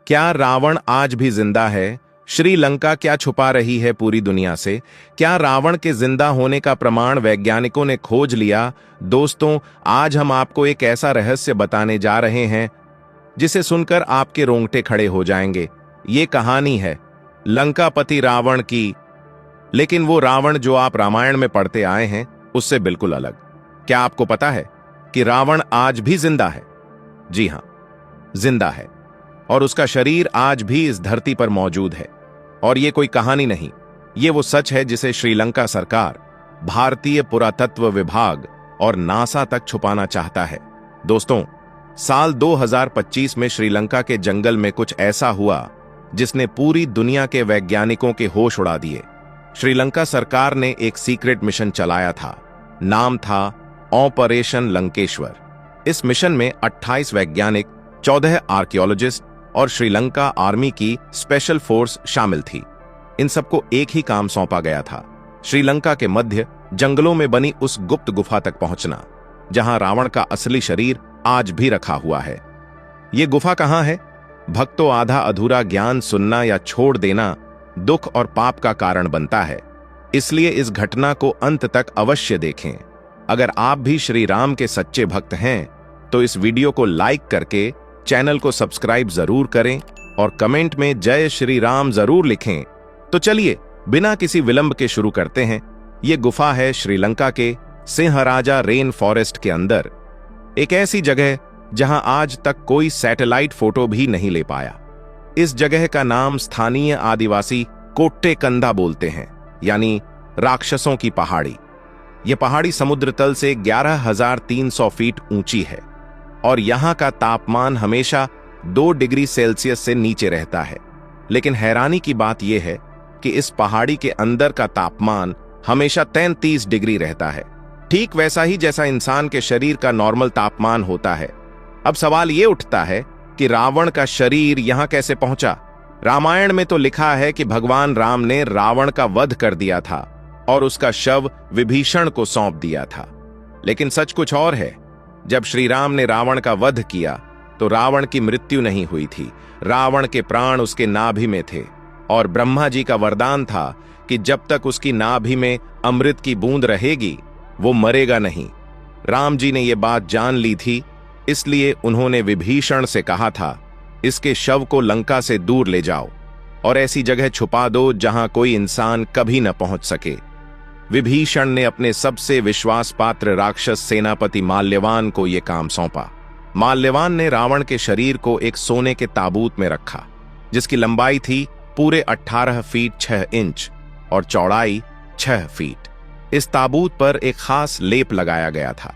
क्या रावण आज भी जिंदा है? श्रीलंका क्या छुपा रही है पूरी दुनिया से? क्या रावण के जिंदा होने का प्रमाण वैज्ञानिकों ने खोज लिया? दोस्तों, आज हम आपको एक ऐसा रहस्य बताने जा रहे हैं जिसे सुनकर आपके रोंगटे खड़े हो जाएंगे। ये कहानी है लंकापति रावण की, लेकिन वो रावण जो आप रामायण में पढ़ते आए हैं उससे बिल्कुल अलग। क्या आपको पता है कि रावण आज भी जिंदा है? जी हां, जिंदा है, और उसका शरीर आज भी इस धरती पर मौजूद है। और ये कोई कहानी नहीं, ये वो सच है जिसे श्रीलंका सरकार, भारतीय पुरातत्व विभाग और नासा तक छुपाना चाहता है। दोस्तों, साल 2025 में श्रीलंका के जंगल में कुछ ऐसा हुआ जिसने पूरी दुनिया के वैज्ञानिकों के होश उड़ा दिए। श्रीलंका सरकार ने एक सीक्रेट मिशन चलाया था, नाम था ऑपरेशन लंकेश्वर। इस मिशन में 28 वैज्ञानिक, 14 आर्कियोलॉजिस्ट और श्रीलंका आर्मी की स्पेशल फोर्स शामिल थी। इन सबको एक ही काम सौंपा गया था, श्रीलंका के मध्य जंगलों में बनी उस गुप्त गुफा तक पहुंचना जहां रावण का असली शरीर आज भी रखा हुआ है। ये गुफा कहां है? भक्तों, आधा अधूरा ज्ञान सुनना या छोड़ देना दुख और पाप का कारण बनता है, इसलिए इस घटना को अंत तक अवश्य देखें। अगर आप भी श्री राम के सच्चे भक्त हैं तो इस वीडियो को लाइक करके चैनल को सब्सक्राइब जरूर करें और कमेंट में जय श्री राम जरूर लिखें। तो चलिए बिना किसी विलंब के शुरू करते हैं। ये गुफा है श्रीलंका के सिंहराजा रेन फॉरेस्ट के अंदर, एक ऐसी जगह जहां आज तक कोई सैटेलाइट फोटो भी नहीं ले पाया। इस जगह का नाम स्थानीय आदिवासी कोट्टे कंधा बोलते हैं, यानी राक्षसों की पहाड़ी। यह पहाड़ी समुद्र तल से 11,300 फीट ऊंची है और यहां का तापमान हमेशा 2 डिग्री सेल्सियस से नीचे रहता है। लेकिन हैरानी की बात यह है कि इस पहाड़ी के अंदर का तापमान हमेशा 33 डिग्री रहता है, ठीक वैसा ही जैसा इंसान के शरीर का नॉर्मल तापमान होता है। अब सवाल यह उठता है कि रावण का शरीर यहां कैसे पहुंचा? रामायण में तो लिखा है कि भगवान राम ने रावण का वध कर दिया था और उसका शव विभीषण को सौंप दिया था। लेकिन सच कुछ और है। जब श्री राम ने रावण का वध किया तो रावण की मृत्यु नहीं हुई थी, रावण के प्राण उसके नाभि में थे और ब्रह्मा जी का वरदान था कि जब तक उसकी नाभि में अमृत की बूंद रहेगी वो मरेगा नहीं। राम जी ने यह बात जान ली थी, इसलिए उन्होंने विभीषण से कहा था, इसके शव को लंका से दूर ले जाओ और ऐसी जगह छुपा दो जहां कोई इंसान कभी न पहुंच सके। विभीषण ने अपने सबसे विश्वास पात्र राक्षस सेनापति माल्यवान को यह काम सौंपा। माल्यवान ने रावण के शरीर को एक सोने के ताबूत में रखा, जिसकी लंबाई थी पूरे 18 फीट 6 इंच और चौड़ाई 6 फीट। इस ताबूत पर एक खास लेप लगाया गया था,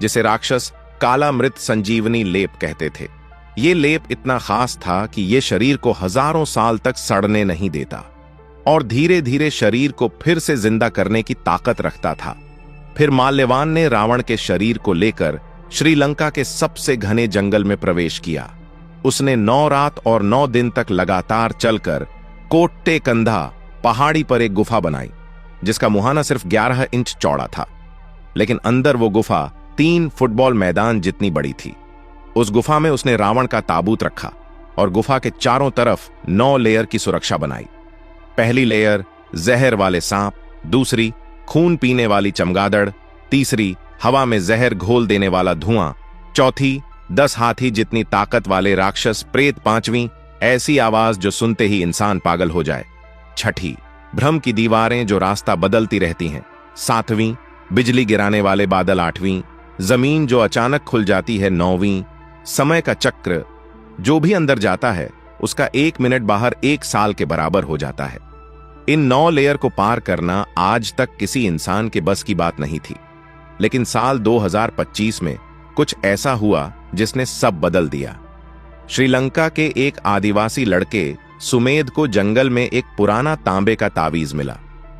जिसे राक्षस काला मृत संजीवनी लेप कहते थे। ये लेप इतना खास था कि ये शरीर को हजारों साल तक सड़ने नहीं देता और धीरे धीरे शरीर को फिर से जिंदा करने की ताकत रखता था। फिर माल्यवान ने रावण के शरीर को लेकर श्रीलंका के सबसे घने जंगल में प्रवेश किया। उसने 9 रात और 9 दिन तक लगातार चलकर कोट्टे कंधा पहाड़ी पर एक गुफा बनाई, जिसका मुहाना सिर्फ 11 इंच चौड़ा था, लेकिन अंदर वो गुफा 3 फुटबॉल मैदान जितनी बड़ी थी। उस गुफा में उसने रावण का ताबूत रखा और गुफा के चारों तरफ 9 लेयर की सुरक्षा बनाई। पहली लेयर जहर वाले सांप, दूसरी खून पीने वाली चमगादड़, तीसरी हवा में जहर घोल देने वाला धुआं, चौथी 10 हाथी जितनी ताकत वाले राक्षस प्रेत, 5वीं ऐसी आवाज जो सुनते ही इंसान पागल हो जाए, छठी भ्रम की दीवारें जो रास्ता बदलती रहती हैं, 7वीं बिजली गिराने वाले बादल, 8वीं जमीन जो अचानक खुल जाती है, 9वीं समय का चक्र, जो भी अंदर जाता है उसका 1 मिनट बाहर 1 साल के बराबर हो जाता है। इन 9 लेयर को पार करना आज तक किसी इंसान के बस की बात नहीं थी, लेकिन साल 2025 में कुछ ऐसा हुआ जिसने सब बदल दिया। श्रीलंका के एक आदिवासी लड़के सुमेध को जंगल में एक पुराना तांबे का तावीज मिला।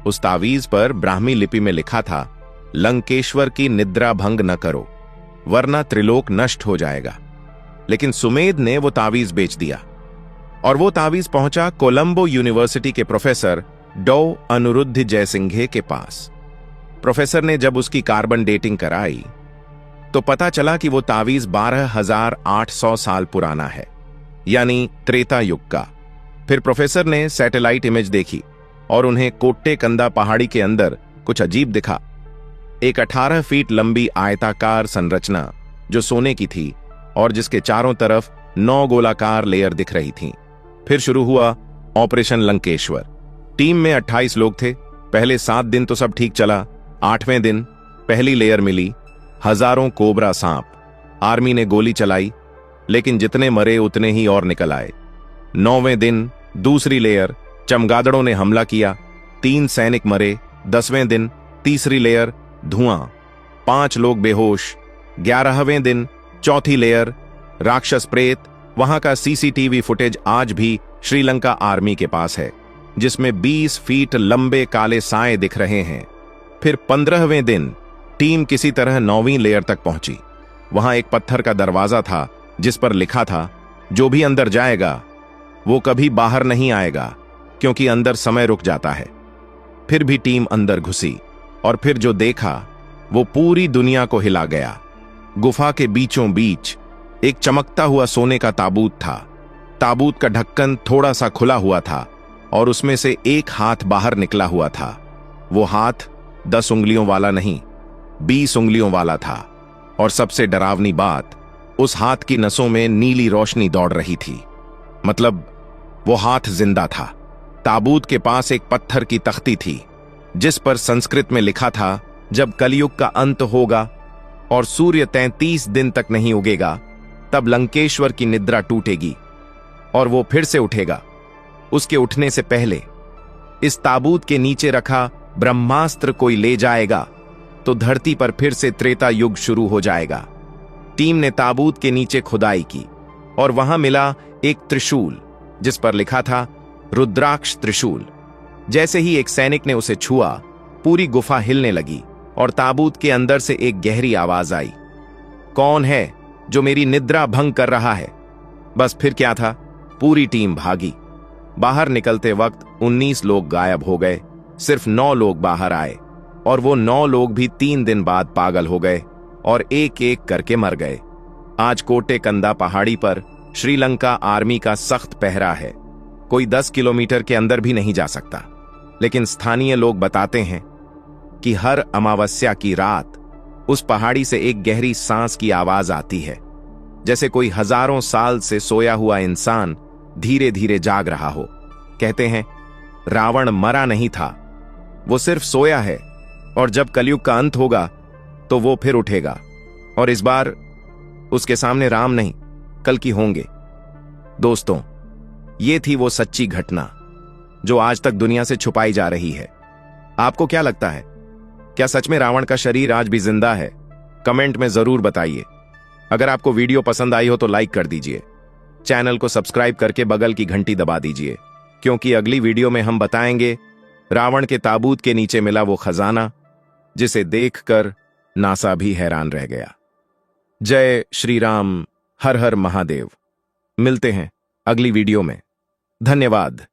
उस तावीज पर ब्राह्मी लिपि में लिखा था, लंकेश्वर की निद्रा भंग न करो वरना त्रिलोक नष्ट हो जाएगा। लेकिन सुमेध ने वो तावीज बेच दिया और वो तावीज पहुंचा कोलंबो यूनिवर्सिटी के प्रोफेसर डॉ अनुरुद्ध जयसिंघे के पास। प्रोफेसर ने जब उसकी कार्बन डेटिंग कराई तो पता चला कि वो तावीज 12,800 साल पुराना है, यानी त्रेता युग का। फिर प्रोफेसर ने सैटेलाइट इमेज देखी और उन्हें कोट्टेकंदा पहाड़ी के अंदर कुछ अजीब दिखा। एक 18 फीट लंबी आयताकार संरचना जो सोने की थी और जिसके चारों तरफ 9 गोलाकार लेयर दिख रही थीं। फिर शुरू हुआ ऑपरेशन लंकेश्वर। टीम में 28 लोग थे। पहले 7 दिन तो सब ठीक चला। 8वें दिन पहली लेयर मिली, हजारों कोबरा सांप। आर्मी ने गोली चलाई, लेकिन जितने मरे उतने ही और निकल आए। 9वें दिन दूसरी लेयर, चमगादड़ों ने हमला किया, 3 सैनिक मरे। 10वें दिन तीसरी लेयर, धुआं, 5 लोग बेहोश। 11वें दिन चौथी लेयर, राक्षस प्रेत। वहां का सीसीटीवी फुटेज आज भी श्रीलंका आर्मी के पास है, जिसमें 20 फीट लंबे काले साए दिख रहे हैं। फिर 15वें दिन टीम किसी तरह 9वीं लेयर तक पहुंची। वहां एक पत्थर का दरवाजा था जिस पर लिखा था, जो भी अंदर जाएगा वो कभी बाहर नहीं आएगा, क्योंकि अंदर समय रुक जाता है। फिर भी टीम अंदर घुसी और फिर जो देखा वो पूरी दुनिया को हिला गया। गुफा के बीचों बीच एक चमकता हुआ सोने का ताबूत था। ताबूत का ढक्कन थोड़ा सा खुला हुआ था और उसमें से एक हाथ बाहर निकला हुआ था। वो हाथ 10 उंगलियों वाला नहीं, 20 उंगलियों वाला था। और सबसे डरावनी बात, उस हाथ की नसों में नीली रोशनी दौड़ रही थी। मतलब वो हाथ जिंदा था। ताबूत के पास एक पत्थर की तख्ती थी जिस पर संस्कृत में लिखा था, जब कलयुग का अंत होगा और सूर्य 33 दिन तक नहीं उगेगा, तब लंकेश्वर की निद्रा टूटेगी और वो फिर से उठेगा। उसके उठने से पहले इस ताबूत के नीचे रखा ब्रह्मास्त्र कोई ले जाएगा तो धरती पर फिर से त्रेता युग शुरू हो जाएगा। टीम ने ताबूत के नीचे खुदाई की और वहां मिला एक त्रिशूल जिस पर लिखा था, रुद्राक्ष त्रिशूल। जैसे ही एक सैनिक ने उसे छुआ, पूरी गुफा हिलने लगी और ताबूत के अंदर से एक गहरी आवाज आई, कौन है जो मेरी निद्रा भंग कर रहा है? बस फिर क्या था, पूरी टीम भागी। बाहर निकलते वक्त 19 लोग गायब हो गए। सिर्फ 9 लोग बाहर आए और वो 9 लोग भी 3 दिन बाद पागल हो गए और एक एक करके मर गए। आज कोट्टेकंदा पहाड़ी पर श्रीलंका आर्मी का सख्त पहरा है। कोई 10 किलोमीटर के अंदर भी नहीं जा सकता। लेकिन स्थानीय लोग बताते हैं कि हर अमावस्या की रात उस पहाड़ी से एक गहरी सांस की आवाज आती है, जैसे कोई हजारों साल से सोया हुआ इंसान धीरे धीरे जाग रहा हो। कहते हैं रावण मरा नहीं था, वो सिर्फ सोया है और जब कलयुग का अंत होगा तो वो फिर उठेगा और इस बार उसके सामने राम नहीं कल्कि होंगे। दोस्तों, ये थी वो सच्ची घटना जो आज तक दुनिया से छुपाई जा रही है। आपको क्या लगता है, क्या सच में रावण का शरीर आज भी जिंदा है? कमेंट में जरूर बताइए। अगर आपको वीडियो पसंद आई हो तो लाइक कर दीजिए। चैनल को सब्सक्राइब करके बगल की घंटी दबा दीजिए, क्योंकि अगली वीडियो में हम बताएंगे रावण के ताबूत के नीचे मिला वो खजाना जिसे देखकर नासा भी हैरान रह गया। जय श्री राम, हर हर महादेव। मिलते हैं अगली वीडियो में। धन्यवाद।